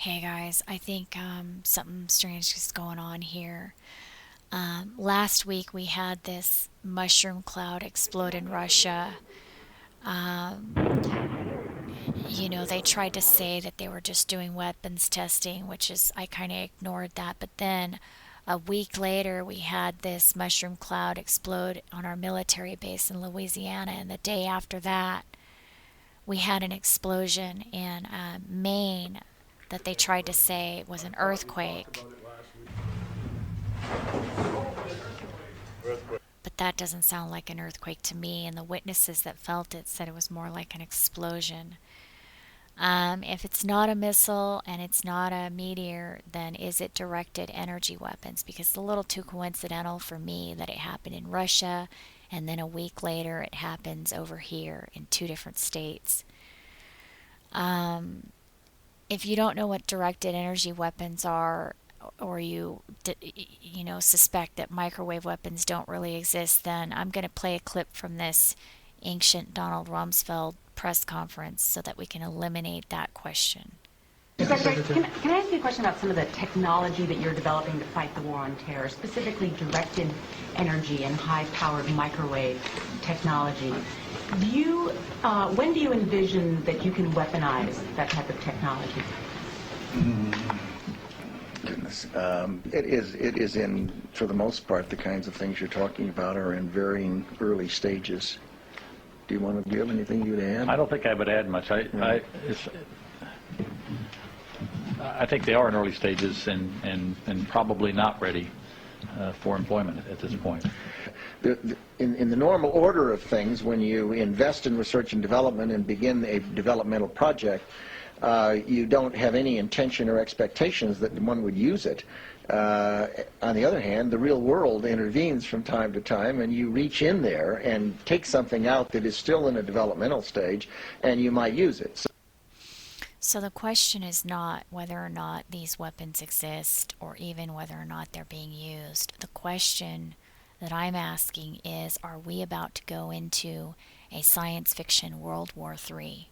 Hey guys, I think something strange is going on here. Last week we had this mushroom cloud explode in Russia. Um, they tried to say that they were just doing weapons testing, which is, I kind of ignored that. But then a week later, we had this mushroom cloud explode on our military base in Louisiana. And the day after that, we had an explosion in Maine that they tried to say was an earthquake. But that doesn't sound like an earthquake to me, and the witnesses that felt it said it was more like an explosion. If it's not a missile and it's not a meteor, then is it directed energy weapons? Because it's a little too coincidental for me that it happened in Russia and then a week later it happens over here in two different states. Um, if you don't know what directed energy weapons are, or you suspect that microwave weapons don't really exist, then I'm going to play a clip from this ancient Donald Rumsfeld press conference so that we can eliminate that question. Secretary, can I ask you a question about some of the technology that you're developing to fight the war on terror, specifically directed energy and high-powered microwave technology? When do you envision that you can weaponize that type of technology? Goodness. It is in, for the most part, the kinds of things you're talking about are in varying early stages. Do you have anything you'd add? I don't think I would add much. I think they are in early stages and probably not ready for employment at this point. In the normal order of things, when you invest in research and development and begin a developmental project, you don't have any intention or expectations that one would use it. On the other hand, the real world intervenes from time to time, and you reach in there and take something out that is still in a developmental stage, and you might use it. So the question is not whether or not these weapons exist or even whether or not they're being used. The question that I'm asking is, are we about to go into a science fiction World War III?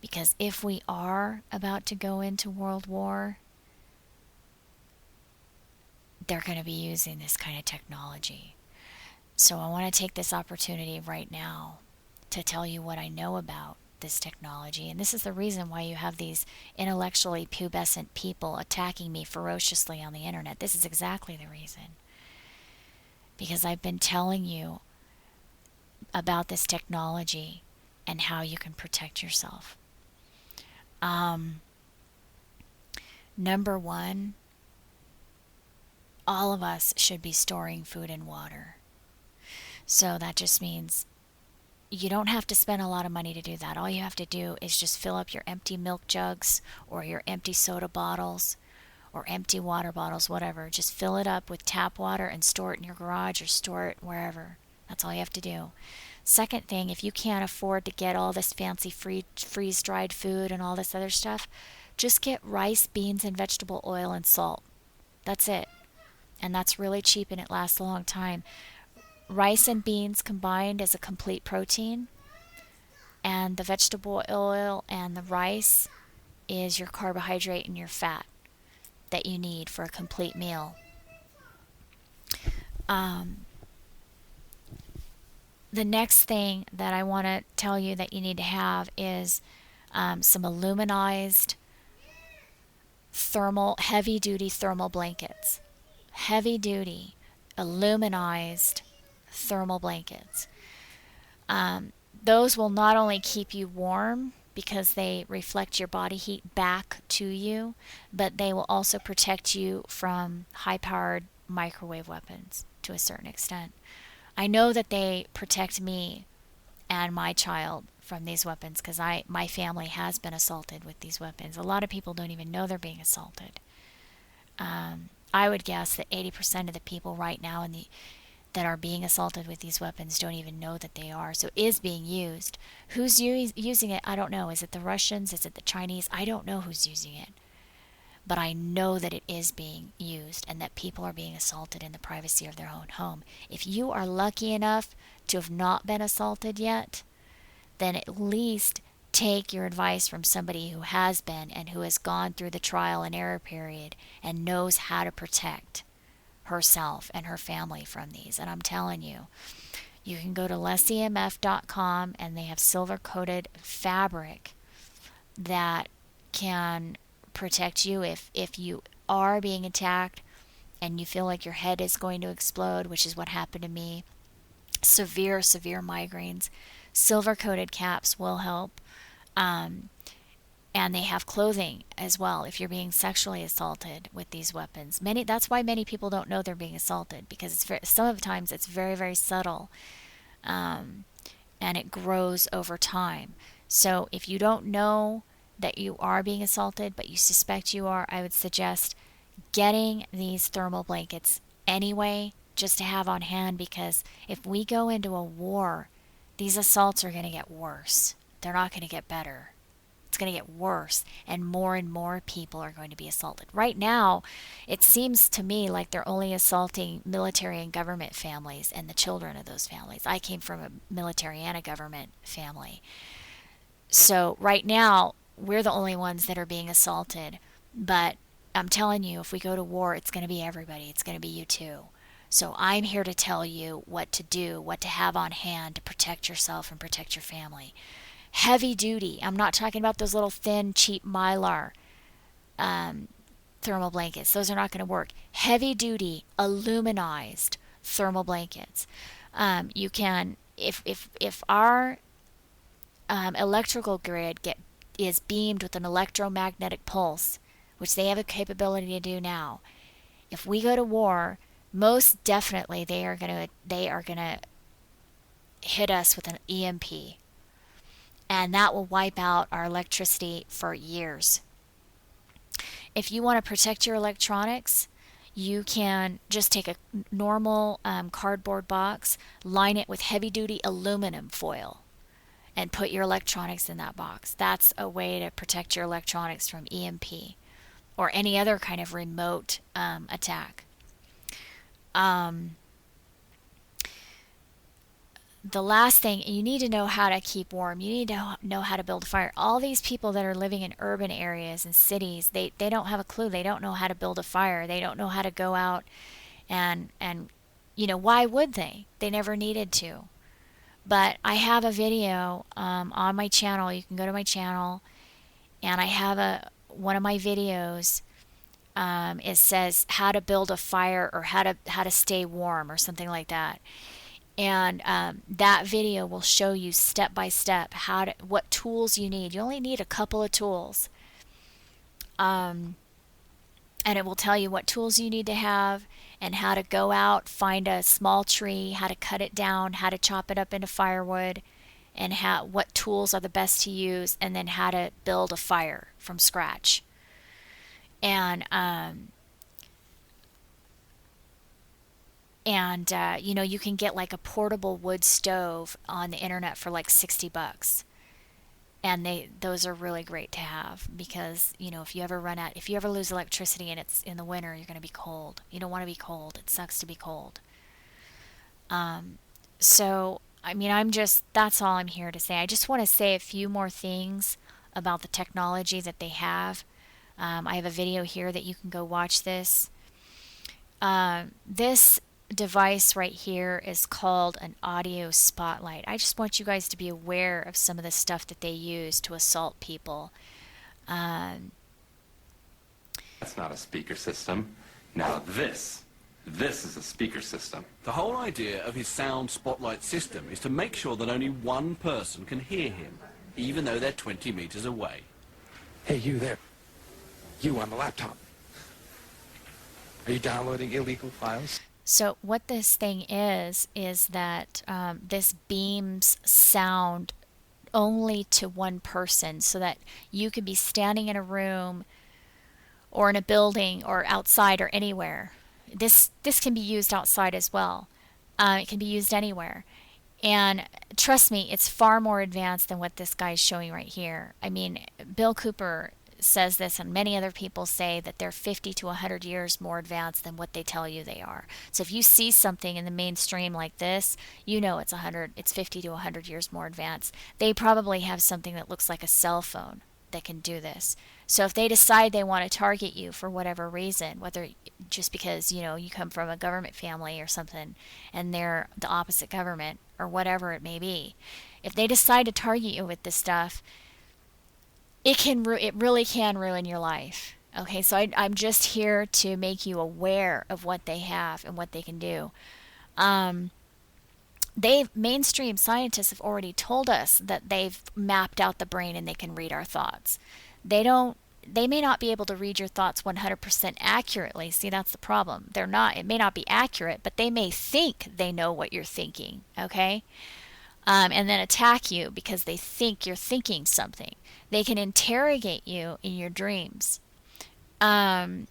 Because if we are about to go into World War, they're going to be using this kind of technology. So I want to take this opportunity right now to tell you what I know about this technology. And this is the reason why you have these intellectually pubescent people attacking me ferociously on the internet. This is exactly the reason. Because I've been telling you about this technology and how you can protect yourself. Number one, all of us should be storing food and water. So that just means you don't have to spend a lot of money to do that. All you have to do is just fill up your empty milk jugs or your empty soda bottles or empty water bottles, whatever. Just fill it up with tap water and store it in your garage or store it wherever. That's all you have to do. Second thing, if you can't afford to get all this fancy freeze-dried food and all this other stuff, just get rice, beans, and vegetable oil and salt. That's it. And that's really cheap and it lasts a long time. Rice and beans combined is a complete protein, and the vegetable oil and the rice is your carbohydrate and your fat that you need for a complete meal. The next thing that I want to tell you that you need to have is some aluminized heavy-duty thermal blankets. Heavy-duty, aluminized thermal blankets. Those will not only keep you warm because they reflect your body heat back to you, but they will also protect you from high-powered microwave weapons to a certain extent. I know that they protect me and my child from these weapons because my family has been assaulted with these weapons. A lot of people don't even know they're being assaulted. I would guess that 80% of the people right now that are being assaulted with these weapons don't even know that they are. So it is being used. Who's using it? I don't know. Is it the Russians? Is it the Chinese? I don't know who's using it. But I know that it is being used and that people are being assaulted in the privacy of their own home. If you are lucky enough to have not been assaulted yet, then at least take your advice from somebody who has been and who has gone through the trial and error period and knows how to protect herself and her family from these. And I'm telling you, you can go to lessemf.com and they have silver coated fabric that can protect you if you are being attacked and you feel like your head is going to explode, which is what happened to me. Severe migraines. Silver coated caps will help. And they have clothing as well if you're being sexually assaulted with these weapons. That's why many people don't know they're being assaulted, because some of the times it's very, very subtle, and it grows over time. So if you don't know that you are being assaulted, but you suspect you are, I would suggest getting these thermal blankets anyway, just to have on hand, because if we go into a war, these assaults are going to get worse. They're not going to get better. It's going to get worse, and more people are going to be assaulted. Right now, it seems to me like they're only assaulting military and government families and the children of those families. I came from a military and a government family. So right now, we're the only ones that are being assaulted. But I'm telling you, if we go to war, it's going to be everybody. It's going to be you too. So I'm here to tell you what to do, what to have on hand to protect yourself and protect your family. Heavy duty. I'm not talking about those little thin, cheap Mylar thermal blankets. Those are not going to work. Heavy duty, aluminized thermal blankets. You can, if our electrical grid is beamed with an electromagnetic pulse, which they have a capability to do now, if we go to war, most definitely they are gonna hit us with an EMP. And that will wipe out our electricity for years. If you want to protect your electronics, you can just take a normal cardboard box, line it with heavy-duty aluminum foil, and put your electronics in that box. That's a way to protect your electronics from EMP or any other kind of remote attack. The last thing, you need to know how to keep warm. You need to know how to build a fire. All these people that are living in urban areas and cities, they don't have a clue. They don't know how to build a fire. They don't know how to go out and why would they? They never needed to. But I have a video on my channel. You can go to my channel, and I have one of my videos. It says how to build a fire or how to stay warm or something like that. And that video will show you step by step what tools you need. You only need a couple of tools, and it will tell you what tools you need to have and how to go out, find a small tree, how to cut it down, how to chop it up into firewood, and what tools are the best to use, and then how to build a fire from scratch. And you can get like a portable wood stove on the internet for like $60. And those are really great to have, because if you ever lose electricity and it's in the winter, you're going to be cold. You don't want to be cold. It sucks to be cold. So that's all I'm here to say. I just want to say a few more things about the technology that they have. I have a video here that you can go watch this. This device right here is called an audio spotlight. I just want you guys to be aware of some of the stuff that they use to assault people. That's not a speaker system. Now this is a speaker system. The whole idea of his sound spotlight system is to make sure that only one person can hear him, even though they're 20 meters away. Hey, you there. You on the laptop. Are you downloading illegal files? So what this thing is that this beams sound only to one person, so that you could be standing in a room or in a building or outside or anywhere. This can be used outside as well. It can be used anywhere. And trust me, it's far more advanced than what this guy is showing right here. I mean, Bill Cooper says this, and many other people say that they're 50 to 100 years more advanced than what they tell you they are. So if you see something in the mainstream like this, you know it's 50 to 100 years more advanced. They probably have something that looks like a cell phone that can do this. So if they decide they want to target you for whatever reason, whether just because, you come from a government family or something and they're the opposite government or whatever it may be, if they decide to target you with this stuff, it really can ruin your life. Okay, so I'm just here to make you aware of what they have and what they can do. Mainstream scientists have already told us that they've mapped out the brain and they can read our thoughts. They may not be able to read your thoughts 100% accurately. See, that's the problem. It may not be accurate, but they may think they know what you're thinking, okay? And then attack you because they think you're thinking something. They can interrogate you in your dreams. That's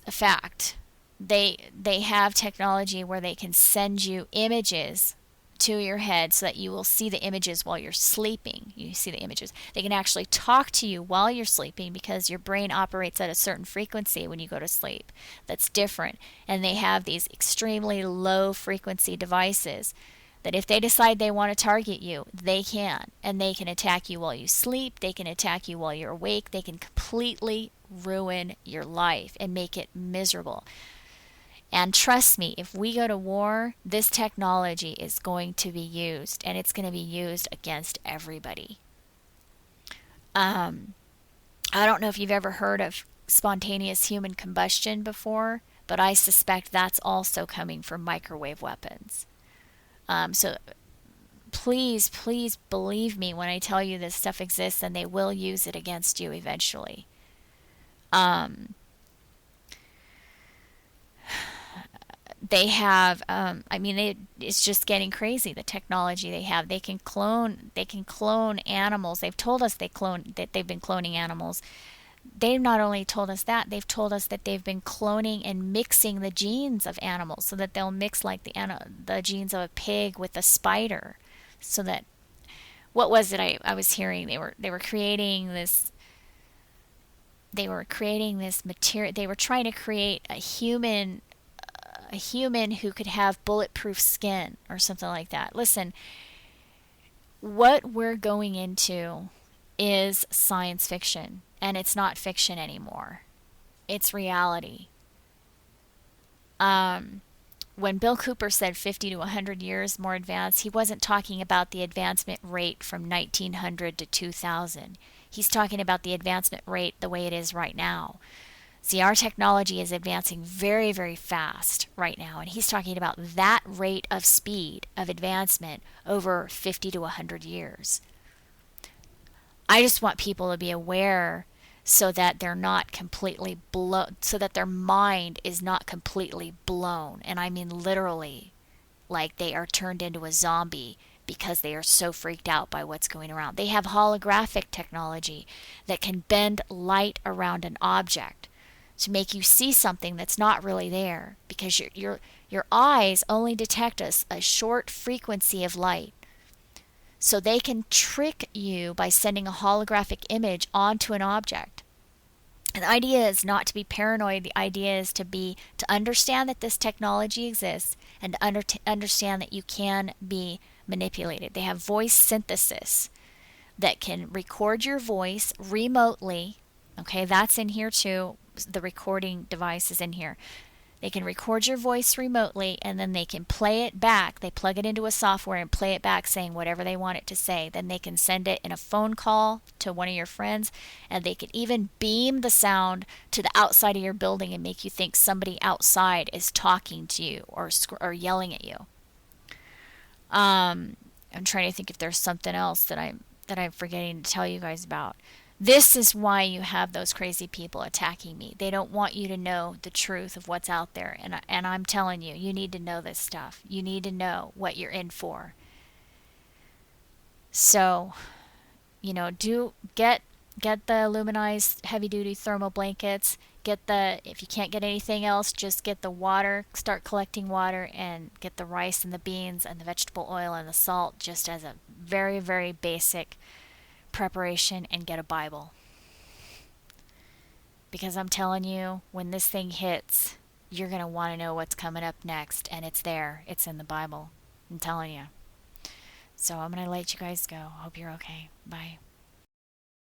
a fact. They have technology where they can send you images to your head so that you will see the images while you're sleeping. You see the images. They can actually talk to you while you're sleeping because your brain operates at a certain frequency when you go to sleep. That's different. And they have these extremely low frequency devices that if they decide they want to target you, they can. And they can attack you while you sleep. They can attack you while you're awake. They can completely ruin your life and make it miserable. And trust me, if we go to war, this technology is going to be used, and it's going to be used against everybody. I don't know if you've ever heard of spontaneous human combustion before, but I suspect that's also coming from microwave weapons. So please, please believe me when I tell you this stuff exists, and they will use it against you eventually. They have it's just getting crazy, the technology they have. They can clone animals. They've told us that they've been cloning animals. They've not only told us that, they've told us that they've been cloning and mixing the genes of animals so that they'll mix like the genes of a pig with a spider. So that, what was it I was hearing? They were creating this material. They were trying to create a human who could have bulletproof skin or something like that. Listen, what we're going into is science fiction, and it's not fiction anymore. It's reality. When Bill Cooper said 50 to 100 years more advanced, he wasn't talking about the advancement rate from 1900 to 2000. He's talking about the advancement rate the way it is right now. See, our technology is advancing very, very fast right now, and he's talking about that rate of speed of advancement over 50 to 100 years. I just want people to be aware so that they're not completely blown, so that their mind is not completely blown. And I mean literally, like they are turned into a zombie because they are so freaked out by what's going around. They have holographic technology that can bend light around an object to make you see something that's not really there, because your eyes only detect a short frequency of light. So they can trick you by sending a holographic image onto an object. And the idea is not to be paranoid. The idea is to understand that this technology exists and to understand that you can be manipulated. They have voice synthesis that can record your voice remotely. Okay, that's in here too. The recording device is in here. They can record your voice remotely, and then they can play it back. They plug it into a software and play it back saying whatever they want it to say. Then they can send it in a phone call to one of your friends, and they can even beam the sound to the outside of your building and make you think somebody outside is talking to you or yelling at you. I'm trying to think if there's something else that I'm forgetting to tell you guys about. This is why you have those crazy people attacking me. They don't want you to know the truth of what's out there. And I'm telling you, you need to know this stuff. You need to know what you're in for. So, get the aluminized heavy-duty thermal blankets. If you can't get anything else, just get the water. Start collecting water and get the rice and the beans and the vegetable oil and the salt just as a very, very basic preparation and get a Bible. Because I'm telling you, when this thing hits, you're going to want to know what's coming up next, and it's there. It's in the Bible. I'm telling you. So I'm going to let you guys go. Hope you're okay. Bye.